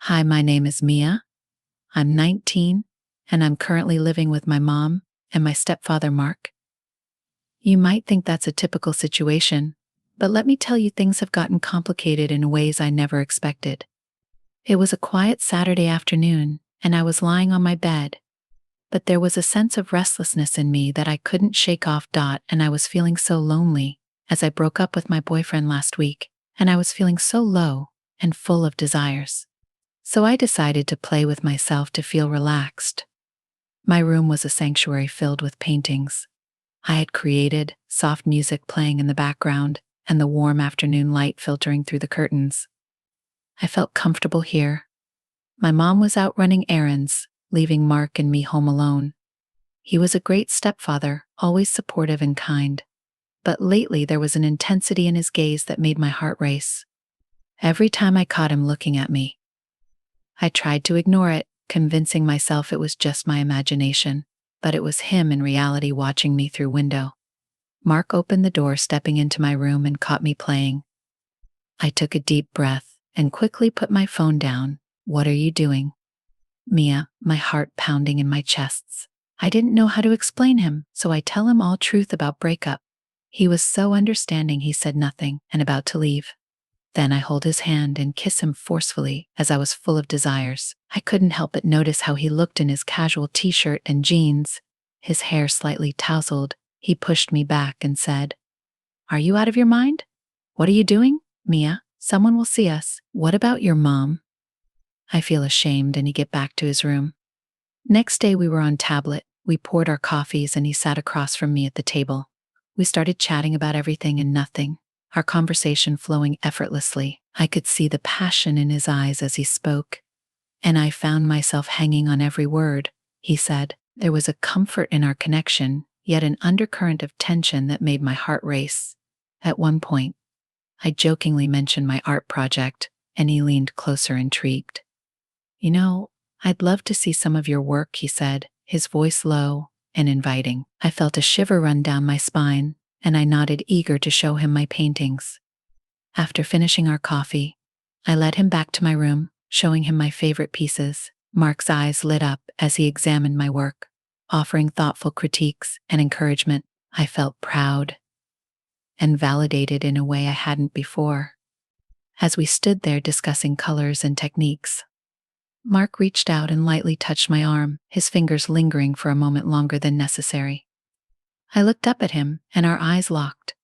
Hi, my name is Mia. I'm 19, and I'm currently living with my mom and my stepfather, Mark. You might think that's a typical situation, but let me tell you, things have gotten complicated in ways I never expected. It was a quiet Saturday afternoon, and I was lying on my bed, but there was a sense of restlessness in me that I couldn't shake off. And I was feeling so lonely, as I broke up with my boyfriend last week, and I was feeling so low and full of desires. So I decided to play with myself to feel relaxed. My room was a sanctuary filled with paintings I had created, soft music playing in the background, and the warm afternoon light filtering through the curtains. I felt comfortable here. My mom was out running errands, leaving Mark and me home alone. He was a great stepfather, always supportive and kind. But lately there was an intensity in his gaze that made my heart race. Every time I caught him looking at me, I tried to ignore it, convincing myself it was just my imagination, but it was him in reality watching me through window. Mark opened the door, stepping into my room, and caught me playing. I took a deep breath and quickly put my phone down. "What are you doing?" "Mia," my heart pounding in my chests. I didn't know how to explain him, so I tell him all truth about breakup. He was so understanding. He said nothing and about to leave. Then I hold his hand and kiss him forcefully as I was full of desires. I couldn't help but notice how he looked in his casual t-shirt and jeans, his hair slightly tousled. He pushed me back and said, "Are you out of your mind? What are you doing?" "Mia, someone will see us." "What about your mom?" I feel ashamed, and he get back to his room. Next day we were on tablet. We poured our coffees and he sat across from me at the table. We started chatting about everything and nothing, our conversation flowing effortlessly. I could see the passion in his eyes as he spoke, and I found myself hanging on every word he said. There was a comfort in our connection, yet an undercurrent of tension that made my heart race. At one point, I jokingly mentioned my art project, and he leaned closer, intrigued. "You know, I'd love to see some of your work," he said, his voice low and inviting. I felt a shiver run down my spine, and I nodded, eager to show him my paintings. After finishing our coffee, I led him back to my room, showing him my favorite pieces. Mark's eyes lit up as he examined my work, offering thoughtful critiques and encouragement. I felt proud and validated in a way I hadn't before. As we stood there discussing colors and techniques, Mark reached out and lightly touched my arm, his fingers lingering for a moment longer than necessary. I looked up at him, and our eyes locked.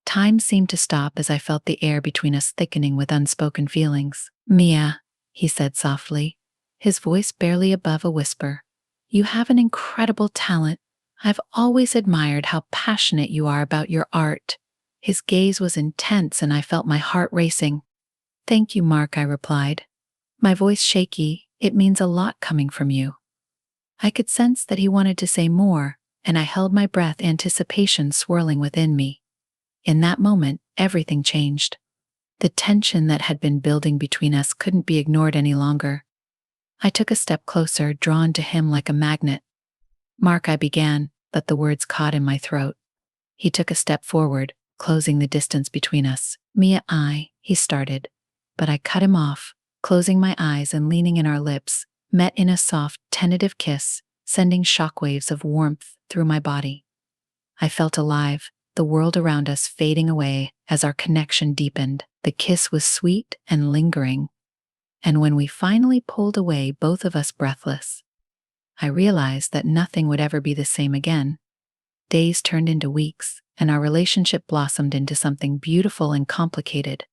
Time seemed to stop as I felt the air between us thickening with unspoken feelings. "Mia," he said softly, his voice barely above a whisper, "you have an incredible talent. I've always admired how passionate you are about your art." His gaze was intense, and I felt my heart racing. "Thank you, Mark," I replied, my voice shaky. "It means a lot coming from you." I could sense that he wanted to say more, and I held my breath, anticipation swirling within me. In that moment, everything changed. The tension that had been building between us couldn't be ignored any longer. I took a step closer, drawn to him like a magnet. "Mark," I began, but the words caught in my throat. He took a step forward, closing the distance between us. "Mia, he started, but I cut him off, closing my eyes and leaning in. Our lips met in a soft, tentative kiss, sending shockwaves of warmth through my body. I felt alive, the world around us fading away as our connection deepened. The kiss was sweet and lingering, and when we finally pulled away, both of us breathless, I realized that nothing would ever be the same again. Days turned into weeks, and our relationship blossomed into something beautiful and complicated.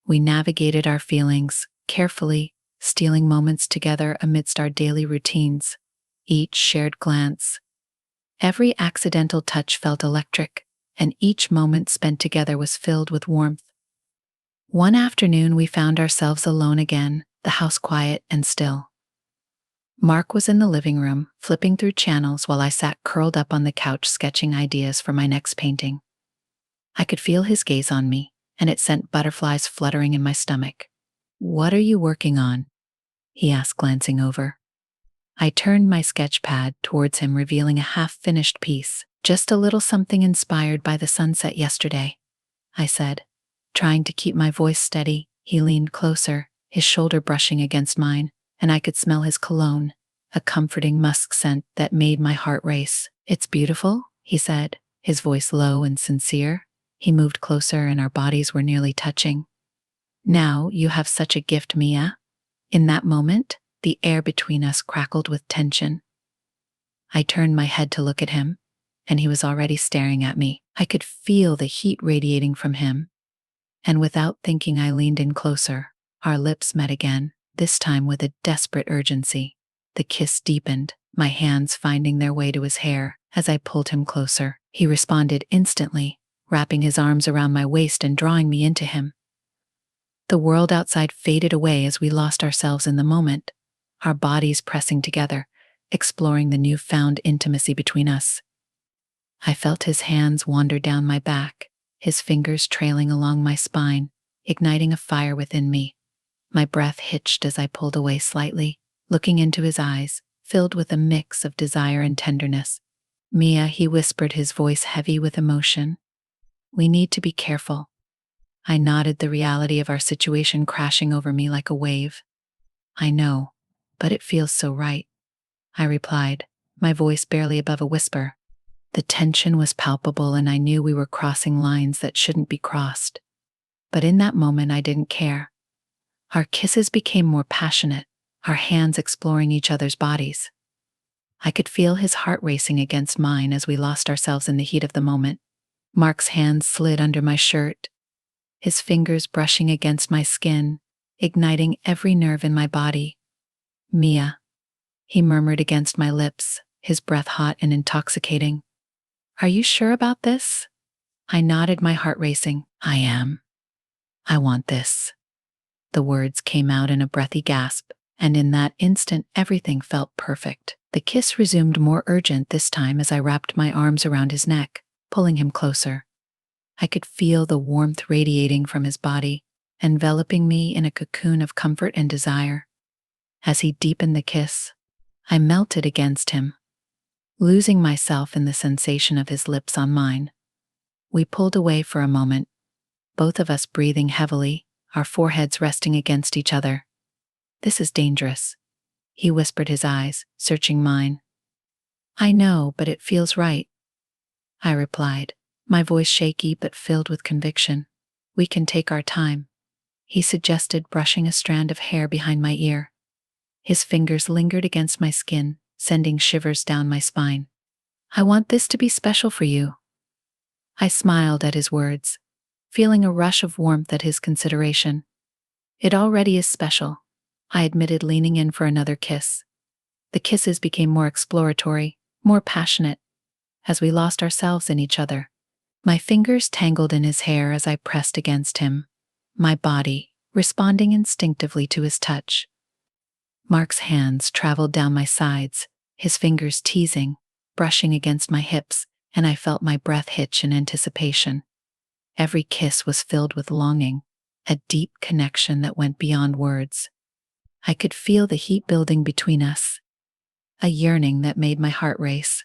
We navigated our feelings carefully, stealing moments together amidst our daily routines. Each shared glance, every accidental touch felt electric, and each moment spent together was filled with warmth. One afternoon, we found ourselves alone again, the house quiet and still. Mark was in the living room, flipping through channels while I sat curled up on the couch sketching ideas for my next painting. I could feel his gaze on me, and it sent butterflies fluttering in my stomach. "What are you working on?" he asked, glancing over. I turned my sketch pad towards him, revealing a half-finished piece. "Just a little something inspired by the sunset yesterday," I said, trying to keep my voice steady. He leaned closer, his shoulder brushing against mine, and I could smell his cologne, a comforting musk scent that made my heart race. "It's beautiful," he said, his voice low and sincere. He moved closer and our bodies were nearly touching. "Now you have such a gift, Mia." In that moment, the air between us crackled with tension. I turned my head to look at him, and he was already staring at me. I could feel the heat radiating from him, and without thinking I leaned in closer. Our lips met again, this time with a desperate urgency. The kiss deepened, my hands finding their way to his hair as I pulled him closer. He responded instantly, wrapping his arms around my waist and drawing me into him. The world outside faded away as we lost ourselves in the moment, our bodies pressing together, exploring the newfound intimacy between us. I felt his hands wander down my back, his fingers trailing along my spine, igniting a fire within me. My breath hitched as I pulled away slightly, looking into his eyes, filled with a mix of desire and tenderness. "Mia," he whispered, his voice heavy with emotion. "We need to be careful." I nodded, the reality of our situation crashing over me like a wave. "I know, but it feels so right," I replied, my voice barely above a whisper. The tension was palpable and I knew we were crossing lines that shouldn't be crossed. But in that moment I didn't care. Our kisses became more passionate, our hands exploring each other's bodies. I could feel his heart racing against mine as we lost ourselves in the heat of the moment. Mark's hands slid under my shirt, his fingers brushing against my skin, igniting every nerve in my body. "Mia," he murmured against my lips, his breath hot and intoxicating. "Are you sure about this?" I nodded, my heart racing. "I am. I want this." The words came out in a breathy gasp, and in that instant everything felt perfect. The kiss resumed, more urgent this time as I wrapped my arms around his neck, pulling him closer. I could feel the warmth radiating from his body, enveloping me in a cocoon of comfort and desire. As he deepened the kiss, I melted against him, losing myself in the sensation of his lips on mine. We pulled away for a moment, both of us breathing heavily, our foreheads resting against each other. "This is dangerous," he whispered, his eyes searching mine. "I know, but it feels right," I replied, my voice shaky but filled with conviction. "We can take our time," he suggested, brushing a strand of hair behind my ear. His fingers lingered against my skin, sending shivers down my spine. "I want this to be special for you." I smiled at his words, feeling a rush of warmth at his consideration. "It already is special," I admitted, leaning in for another kiss. The kisses became more exploratory, more passionate, as we lost ourselves in each other. My fingers tangled in his hair as I pressed against him, my body responding instinctively to his touch. Mark's hands traveled down my sides, his fingers teasing, brushing against my hips, and I felt my breath hitch in anticipation. Every kiss was filled with longing, a deep connection that went beyond words. I could feel the heat building between us, a yearning that made my heart race.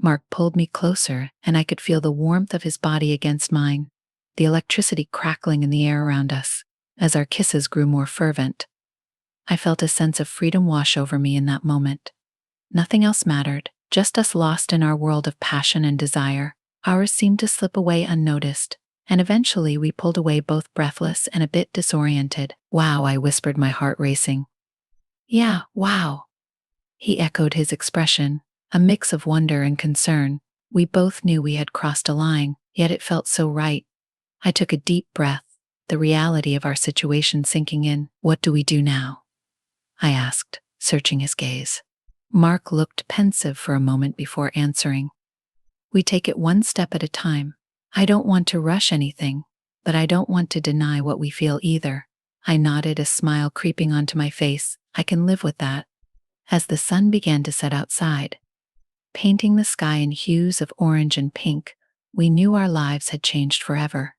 Mark pulled me closer, and I could feel the warmth of his body against mine, the electricity crackling in the air around us. As our kisses grew more fervent, I felt a sense of freedom wash over me in that moment. Nothing else mattered, just us lost in our world of passion and desire. Hours seemed to slip away unnoticed, and eventually we pulled away, both breathless and a bit disoriented. "Wow," I whispered, my heart racing. "Yeah, wow," he echoed, his expression a mix of wonder and concern. We both knew we had crossed a line, yet it felt so right. I took a deep breath, the reality of our situation sinking in. "What do we do now?" I asked, searching his gaze. Mark looked pensive for a moment before answering. "We take it one step at a time. I don't want to rush anything, but I don't want to deny what we feel either." I nodded, a smile creeping onto my face. "I can live with that." As the sun began to set outside, painting the sky in hues of orange and pink, we knew our lives had changed forever.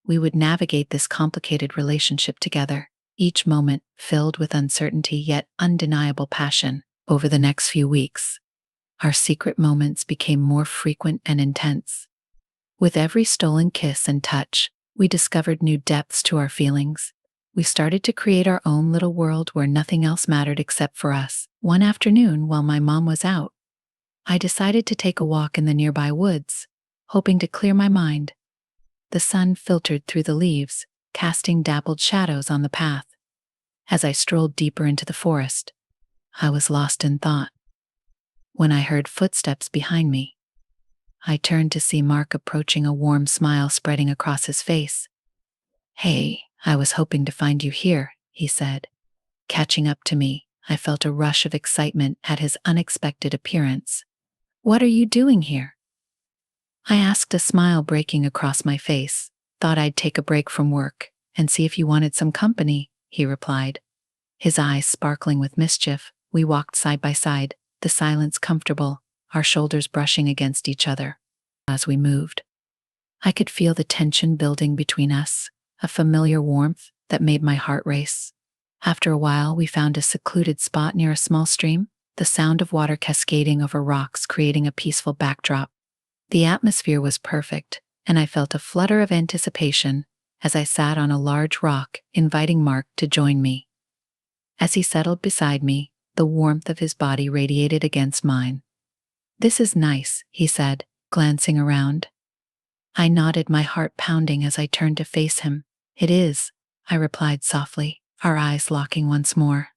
We would navigate this complicated relationship together, each moment filled with uncertainty yet undeniable passion. Over the next few weeks, our secret moments became more frequent and intense. With every stolen kiss and touch, we discovered new depths to our feelings. We started to create our own little world where nothing else mattered except for us. One afternoon, while my mom was out, I decided to take a walk in the nearby woods, hoping to clear my mind. The sun filtered through the leaves, casting dappled shadows on the path. As I strolled deeper into the forest, I was lost in thought. When I heard footsteps behind me, I turned to see Mark approaching, a warm smile spreading across his face. "Hey, I was hoping to find you here," he said. Catching up to me, I felt a rush of excitement at his unexpected appearance. "What are you doing here?" I asked, a smile breaking across my face. "Thought I'd take a break from work and see if you wanted some company," he replied. His eyes sparkling with mischief, we walked side by side, the silence comfortable, our shoulders brushing against each other. As we moved, I could feel the tension building between us, a familiar warmth that made my heart race. After a while, we found a secluded spot near a small stream, the sound of water cascading over rocks creating a peaceful backdrop. The atmosphere was perfect, and I felt a flutter of anticipation as I sat on a large rock, inviting Mark to join me. As he settled beside me, the warmth of his body radiated against mine. "This is nice," he said, glancing around. I nodded, my heart pounding as I turned to face him. "It is," I replied softly, our eyes locking once more.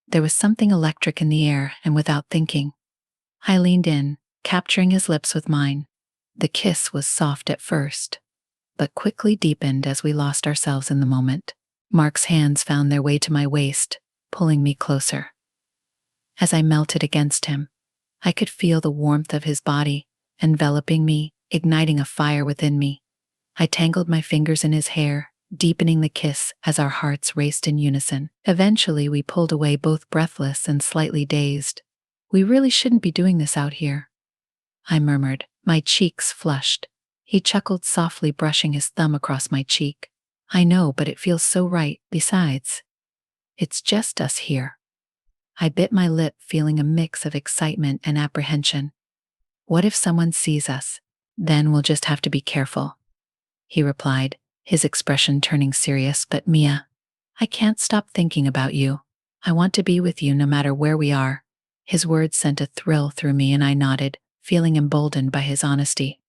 There was something electric in the air, and without thinking, I leaned in, capturing his lips with mine. The kiss was soft at first, but quickly deepened as we lost ourselves in the moment. Mark's hands found their way to my waist, pulling me closer. As I melted against him, I could feel the warmth of his body enveloping me, igniting a fire within me. I tangled my fingers in his hair, deepening the kiss as our hearts raced in unison. Eventually, we pulled away, both breathless and slightly dazed. "We really shouldn't be doing this out here," I murmured, my cheeks flushed. He chuckled softly, brushing his thumb across my cheek. "I know, but it feels so right. Besides, it's just us here." I bit my lip, feeling a mix of excitement and apprehension. "What if someone sees us? Then we'll just have to be careful," he replied, his expression turning serious. "But Mia, I can't stop thinking about you. I want to be with you no matter where we are." His words sent a thrill through me, and I nodded, feeling emboldened by his honesty.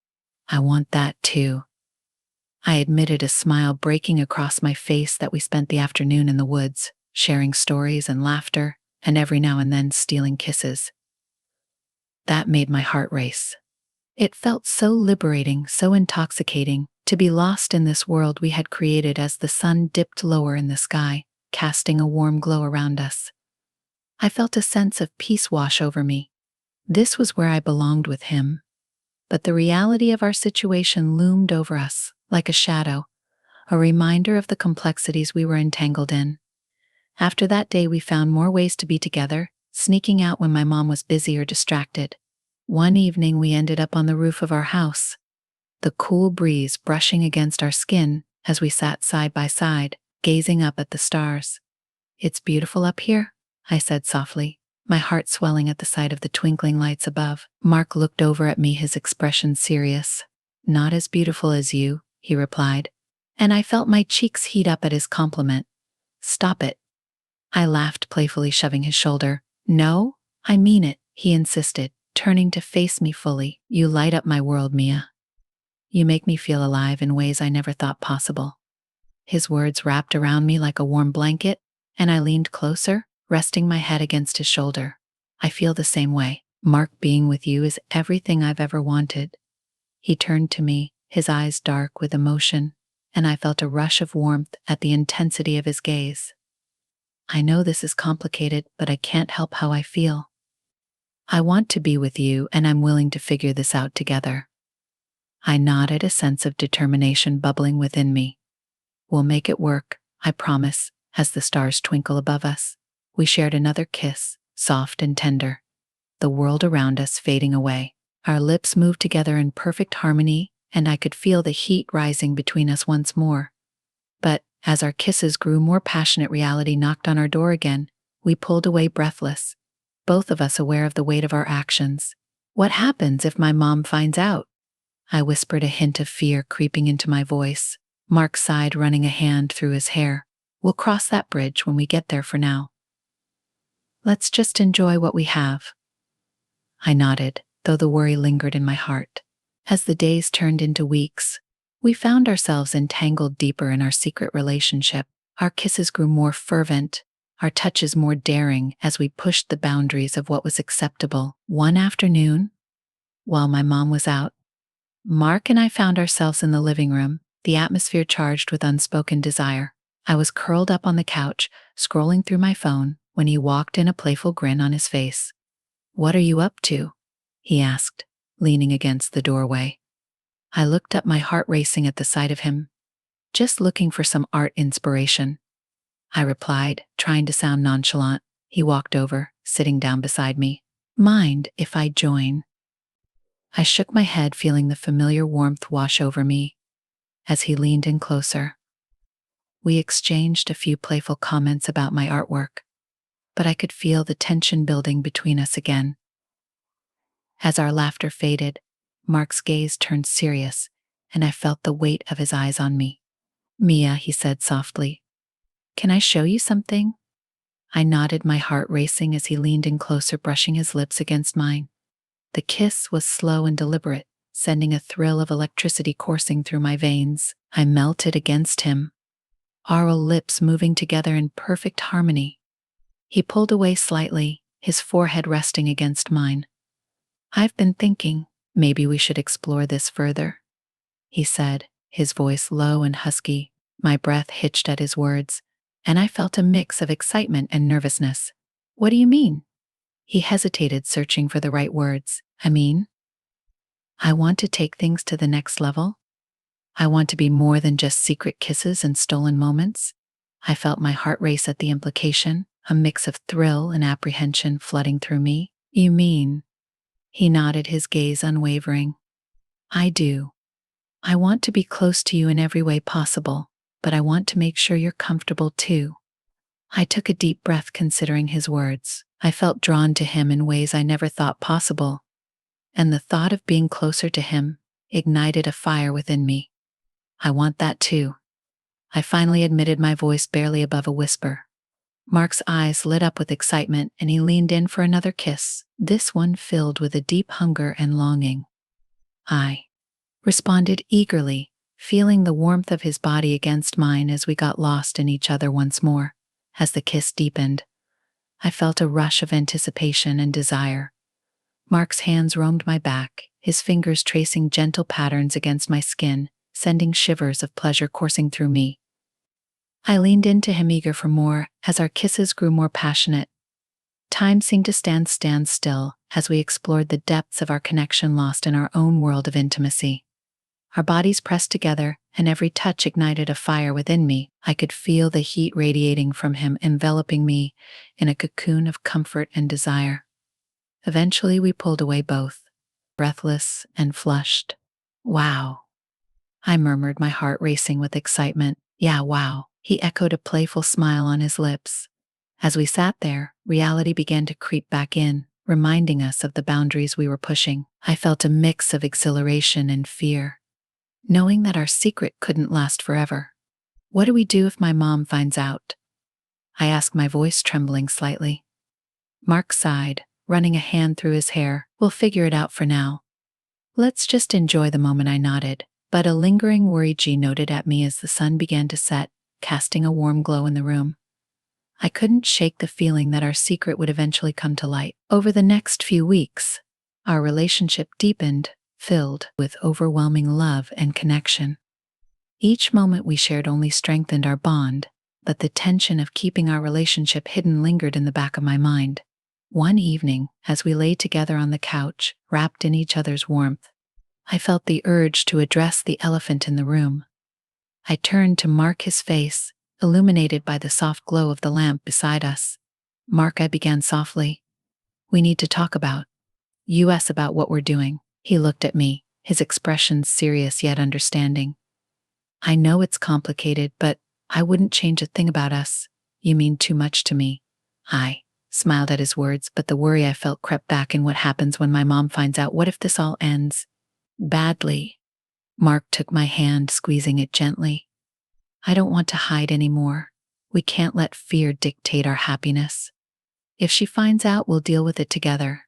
"I want that too," I admitted, a smile breaking across my face. That we spent the afternoon in the woods, sharing stories and laughter, and every now and then stealing kisses. That made my heart race. It felt so liberating, so intoxicating, to be lost in this world we had created. As the sun dipped lower in the sky, casting a warm glow around us, I felt a sense of peace wash over me. This was where I belonged with him. But the reality of our situation loomed over us like a shadow, a reminder of the complexities we were entangled in. After that day, we found more ways to be together, sneaking out when my mom was busy or distracted. One evening, we ended up on the roof of our house, the cool breeze brushing against our skin as we sat side by side, gazing up at the stars. "It's beautiful up here," I said softly, my heart swelling at the sight of the twinkling lights above. Mark looked over at me, his expression serious. "Not as beautiful as you," he replied, and I felt my cheeks heat up at his compliment. "Stop it," I laughed playfully, shoving his shoulder. "No, I mean it," he insisted, turning to face me fully. "You light up my world, Mia. You make me feel alive in ways I never thought possible." His words wrapped around me like a warm blanket, and I leaned closer, resting my head against his shoulder. "I feel the same way. Mark, being with you is everything I've ever wanted." He turned to me, his eyes dark with emotion, and I felt a rush of warmth at the intensity of his gaze. "I know this is complicated, but I can't help how I feel. I want to be with you, and I'm willing to figure this out together." I nodded, a sense of determination bubbling within me. "We'll make it work, I promise." As the stars twinkle above us, we shared another kiss, soft and tender, the world around us fading away. Our lips moved together in perfect harmony, and I could feel the heat rising between us once more. But as our kisses grew more passionate, reality knocked on our door again. We pulled away breathless, both of us aware of the weight of our actions. "What happens if my mom finds out?" I whispered, a hint of fear creeping into my voice. Mark sighed, running a hand through his hair. We'll cross that bridge when we get there. For now, let's just enjoy what we have. I nodded, though the worry lingered in my heart. As the days turned into weeks, we found ourselves entangled deeper in our secret relationship. Our kisses grew more fervent, our touches more daring as we pushed the boundaries of what was acceptable. One afternoon, while my mom was out, Mark and I found ourselves in the living room, the atmosphere charged with unspoken desire. I was curled up on the couch, scrolling through my phone, when he walked in, a playful grin on his face. "What are you up to?" he asked, leaning against the doorway. I looked up, my heart racing at the sight of him. "Just looking for some art inspiration," I replied, trying to sound nonchalant. He walked over, sitting down beside me. "Mind if I join?" I shook my head, feeling the familiar warmth wash over me as he leaned in closer. We exchanged a few playful comments about my artwork, but I could feel the tension building between us again. As our laughter faded, Mark's gaze turned serious, and I felt the weight of his eyes on me. "Mia," he said softly, "can I show you something?" I nodded, my heart racing as he leaned in closer, brushing his lips against mine. The kiss was slow and deliberate, sending a thrill of electricity coursing through my veins. I melted against him, our lips moving together in perfect harmony. He pulled away slightly, his forehead resting against mine. "I've been thinking, maybe we should explore this further," he said, his voice low and husky. My breath hitched at his words, and I felt a mix of excitement and nervousness. "What do you mean?" He hesitated, searching for the right words. I want to take things to the next level. I want to be more than just secret kisses and stolen moments." I felt my heart race at the implication, a mix of thrill and apprehension flooding through me. "You mean?" He nodded, his gaze unwavering. "I do. I want to be close to you in every way possible, but I want to make sure you're comfortable too." I took a deep breath, considering his words. I felt drawn to him in ways I never thought possible, and the thought of being closer to him ignited a fire within me. "I want that too," I finally admitted, my voice barely above a whisper. Mark's eyes lit up with excitement, and he leaned in for another kiss, this one filled with a deep hunger and longing. I responded eagerly, feeling the warmth of his body against mine as we got lost in each other once more. As the kiss deepened, I felt a rush of anticipation and desire. Mark's hands roamed my back, his fingers tracing gentle patterns against my skin, sending shivers of pleasure coursing through me. I leaned into him, eager for more, as our kisses grew more passionate. Time seemed to stand still as we explored the depths of our connection, lost in our own world of intimacy. Our bodies pressed together, and every touch ignited a fire within me. I could feel the heat radiating from him, enveloping me in a cocoon of comfort and desire. Eventually, we pulled away, both breathless and flushed. "Wow," I murmured, my heart racing with excitement. "Yeah, wow," he echoed, a playful smile on his lips. As we sat there, reality began to creep back in, reminding us of the boundaries we were pushing. I felt a mix of exhilaration and fear, knowing that our secret couldn't last forever. "What do we do if my mom finds out?" I asked, my voice trembling slightly. Mark sighed, running a hand through his hair. "We'll figure it out for now. Let's just enjoy the moment," I nodded, but a lingering worry noted at me as the sun began to set, casting a warm glow in the room. I couldn't shake the feeling that our secret would eventually come to light. Over the next few weeks, our relationship deepened, filled with overwhelming love and connection. Each moment we shared only strengthened our bond, but the tension of keeping our relationship hidden lingered in the back of my mind. One evening, as we lay together on the couch, wrapped in each other's warmth, I felt the urge to address the elephant in the room. I turned to Mark, his face illuminated by the soft glow of the lamp beside us. "Mark," I began softly, "we need to talk about about what we're doing." He looked at me, his expression serious yet understanding. "I know it's complicated, but I wouldn't change a thing about us. You mean too much to me." I smiled at his words, but the worry I felt crept back. "In what happens when my mom finds out? What if this all ends badly?" Mark took my hand, squeezing it gently. "I don't want to hide anymore. We can't let fear dictate our happiness. If she finds out, we'll deal with it together.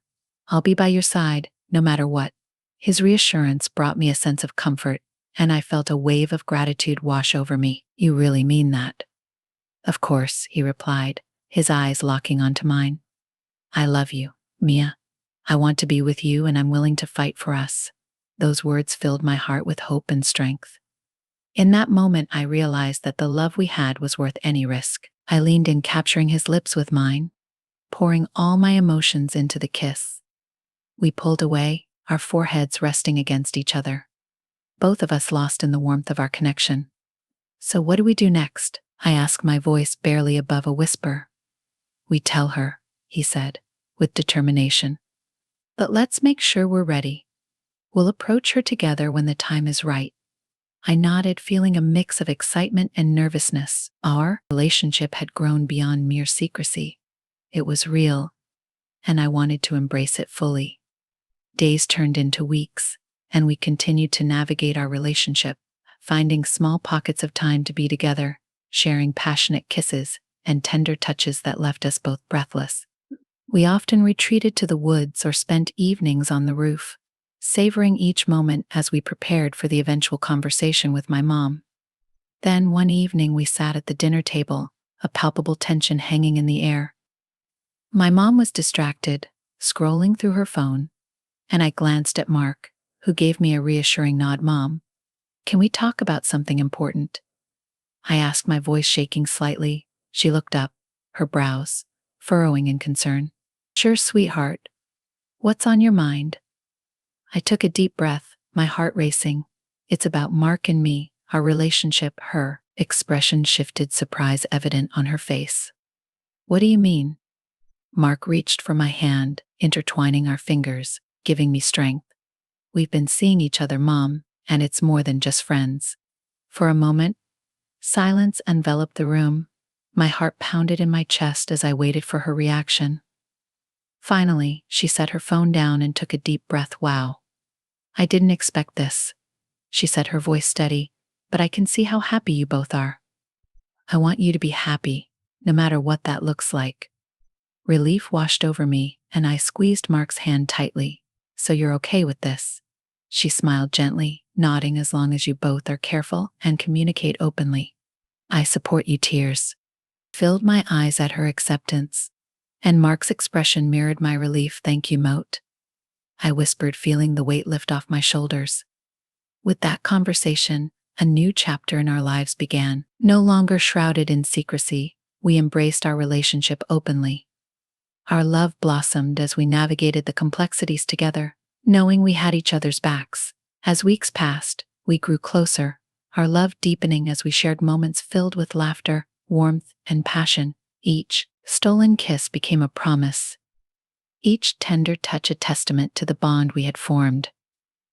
I'll be by your side, no matter what." His reassurance brought me a sense of comfort, and I felt a wave of gratitude wash over me. "You really mean that?" "Of course," he replied, his eyes locking onto mine. "I love you, Mia. I want to be with you, and I'm willing to fight for us." Those words filled my heart with hope and strength. In that moment, I realized that the love we had was worth any risk. I leaned in, capturing his lips with mine, pouring all my emotions into the kiss. We pulled away, our foreheads resting against each other, both of us lost in the warmth of our connection. "So what do we do next?" I asked, my voice barely above a whisper. "We tell her," he said, with determination. "But let's make sure we're ready. We'll approach her together when the time is right." I nodded, feeling a mix of excitement and nervousness. Our relationship had grown beyond mere secrecy. It was real, and I wanted to embrace it fully. Days turned into weeks, and we continued to navigate our relationship, finding small pockets of time to be together, sharing passionate kisses and tender touches that left us both breathless. We often retreated to the woods or spent evenings on the roof, savoring each moment as we prepared for the eventual conversation with my mom. Then one evening we sat at the dinner table, a palpable tension hanging in the air. My mom was distracted, scrolling through her phone, and I glanced at Mark, who gave me a reassuring nod. "Mom, can we talk about something important?" I asked, my voice shaking slightly. She looked up, her brows furrowing in concern. "Sure, sweetheart. What's on your mind?" I took a deep breath, my heart racing. "It's about Mark and me, our relationship." Her expression shifted, surprise evident on her face. "What do you mean?" Mark reached for my hand, intertwining our fingers, giving me strength. "We've been seeing each other, Mom, and it's more than just friends." For a moment, silence enveloped the room. My heart pounded in my chest as I waited for her reaction. Finally, she set her phone down and took a deep breath. "Wow. I didn't expect this," she said, her voice steady, "but I can see how happy you both are. I want you to be happy, no matter what that looks like." Relief washed over me, and I squeezed Mark's hand tightly. "So you're okay with this?" She smiled gently, nodding. "As long as you both are careful and communicate openly, I support you." Tears filled my eyes at her acceptance, and Mark's expression mirrored my relief. "Thank you, Moat," I whispered, feeling the weight lift off my shoulders. With that conversation, a new chapter in our lives began. No longer shrouded in secrecy, we embraced our relationship openly. Our love blossomed as we navigated the complexities together, knowing we had each other's backs. As weeks passed, we grew closer, our love deepening as we shared moments filled with laughter, warmth, and passion. Each stolen kiss became a promise, each tender touch a testament to the bond we had formed.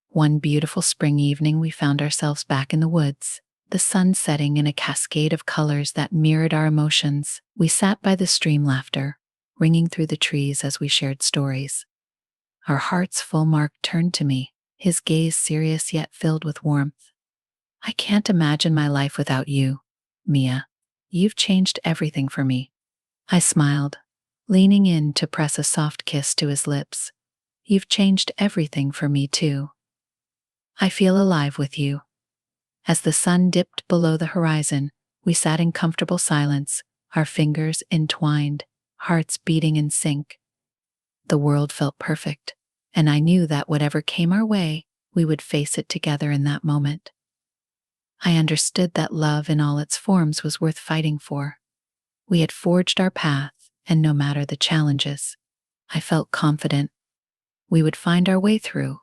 One beautiful spring evening, we found ourselves back in the woods, the sun setting in a cascade of colors that mirrored our emotions. We sat by the stream, laughter ringing through the trees as we shared stories. Our hearts full. Mark turned to me, his gaze serious yet filled with warmth. "I can't imagine my life without you, Mia. You've changed everything for me." I smiled, leaning in to press a soft kiss to his lips. "You've changed everything for me too. I feel alive with you." As the sun dipped below the horizon, we sat in comfortable silence, our fingers entwined, hearts beating in sync. The world felt perfect, and I knew that whatever came our way, we would face it together in that moment. I understood that love in all its forms was worth fighting for. We had forged our path, and no matter the challenges, I felt confident we would find our way through.